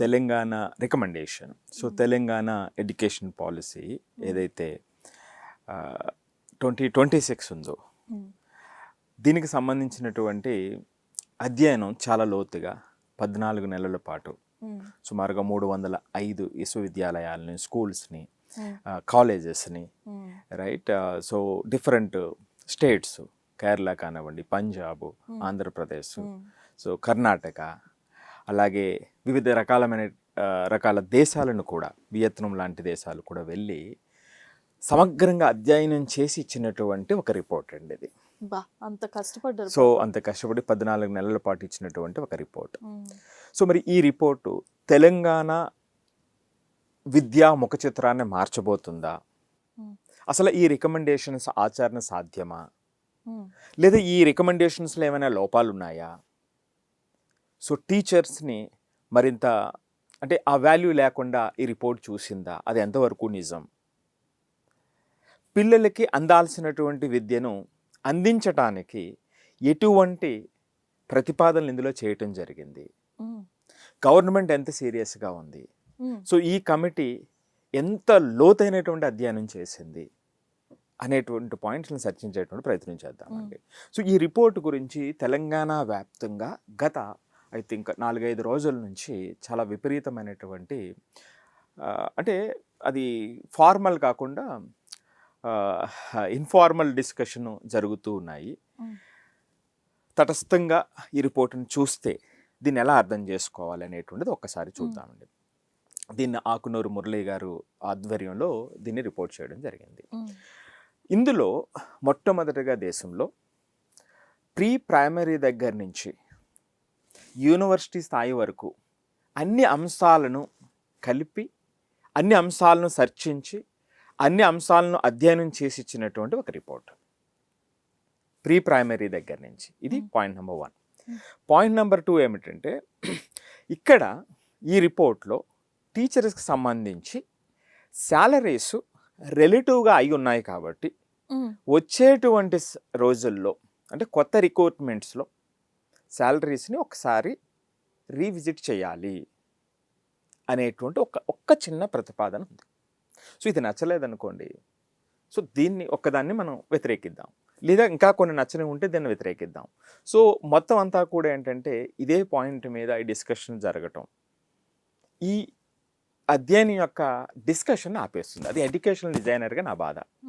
Telangana recommendation. So Telangana education policy ఏదైతే 2026 ఉందో దీనికి సంబంధించినటువంటి అధ్యయనం చాలా లోతుగా 14 నెలల పాటు సుమారుగా 305 విశ్వవిద్యాలయాలని, స్కూల్స్ని, కాలేజెస్ని, right. So different states, Kerala కానివ్వండి, పంజాబ్, ఆంధ్రప్రదేశ్, సో కర్ణాటక, అలాగే వివిధ రకాల దేశాలను కూడా, వియత్నం లాంటి దేశాలు కూడా వెళ్ళి సమగ్రంగా అధ్యయనం చేసి ఇచ్చినటువంటి ఒక రిపోర్ట్ అండి ఇది. అంత కష్టపడ్డారు. సో అంత కష్టపడి 14 నెలల పాటు ఇచ్చినటువంటి ఒక రిపోర్ట్. సో మరి ఈ రిపోర్టు తెలంగాణ విద్యా ముఖ చిత్రాన్ని మార్చబోతుందా? అసలు ఈ రికమెండేషన్స్ ఆచరణ సాధ్యమా? లేదా ఈ రికమెండేషన్స్లో ఏమైనా లోపాలు ఉన్నాయా? సో టీచర్స్ని మరింత అంటే ఆ వాల్యూ లేకుండా ఈ రిపోర్ట్ చూసిందా? అది ఎంతవరకు నిజం? పిల్లలకి అందాల్సినటువంటి విద్యను అందించటానికి ఎటువంటి ప్రతిపాదనలు ఇందులో చేయటం జరిగింది? గవర్నమెంట్ ఎంత సీరియస్గా ఉంది? సో ఈ కమిటీ ఎంత లోతైనటువంటి అధ్యయనం చేసింది అనేటువంటి పాయింట్స్ని చర్చించేటువంటి ప్రయత్నం చేద్దామండి. సో ఈ రిపోర్ట్ గురించి తెలంగాణ వ్యాప్తంగా గత ఐ థింక్ 4-5 రోజుల నుంచి చాలా విపరీతమైనటువంటి అంటే అది ఫార్మల్ కాకుండా ఇన్ఫార్మల్ డిస్కషన్ జరుగుతూ ఉన్నాయి. తటస్థంగా ఈ రిపోర్ట్ని చూస్తే దీన్ని ఎలా అర్థం చేసుకోవాలి అనేటువంటిది ఒక్కసారి చూద్దామండి. దీన్ని ఆకునూరు మురళి గారు ఆధ్వర్యంలో దీన్ని రిపోర్ట్ చేయడం జరిగింది. ఇందులో మొట్టమొదటిగా దేశంలో ప్రీ ప్రైమరీ దగ్గర నుంచి యూనివర్సిటీ స్థాయి వరకు అన్ని అంశాలను కలిపి, అన్ని అంశాలను చర్చించి, అన్ని అంశాలను అధ్యయనం చేసి ఇచ్చినటువంటి ఒక రిపోర్ట్ ప్రీ ప్రైమరీ దగ్గర నుంచి. ఇది పాయింట్ నెంబర్ 1. పాయింట్ నెంబర్ 2 ఏమిటంటే, ఇక్కడ ఈ రిపోర్ట్లో టీచర్స్కి సంబంధించి శాలరీస్ రిలేటివ్గా అయి ఉన్నాయి కాబట్టి వచ్చేటువంటి రోజుల్లో అంటే కొత్త రిక్రూట్మెంట్స్లో శాలరీస్ని ఒకసారి రీవిజిట్ చేయాలి అనేటువంటి ఒక్క చిన్న ప్రతిపాదన ఉంది. సో ఇది నచ్చలేదనుకోండి, సో దీన్ని ఒక్కదాన్ని మనం వ్యతిరేకిద్దాం, లేదా ఇంకా కొన్ని నచ్చని ఉంటే దీన్ని వ్యతిరేకిద్దాం. సో మొత్తం అంతా కూడా ఏంటంటే ఇదే పాయింట్ మీద ఈ డిస్కషన్ జరగటం ఈ అధ్యయనం యొక్క డిస్కషన్ ఆపేస్తుంది. అది ఎడ్యుకేషనల్ డిజైనర్గా నా బాధ.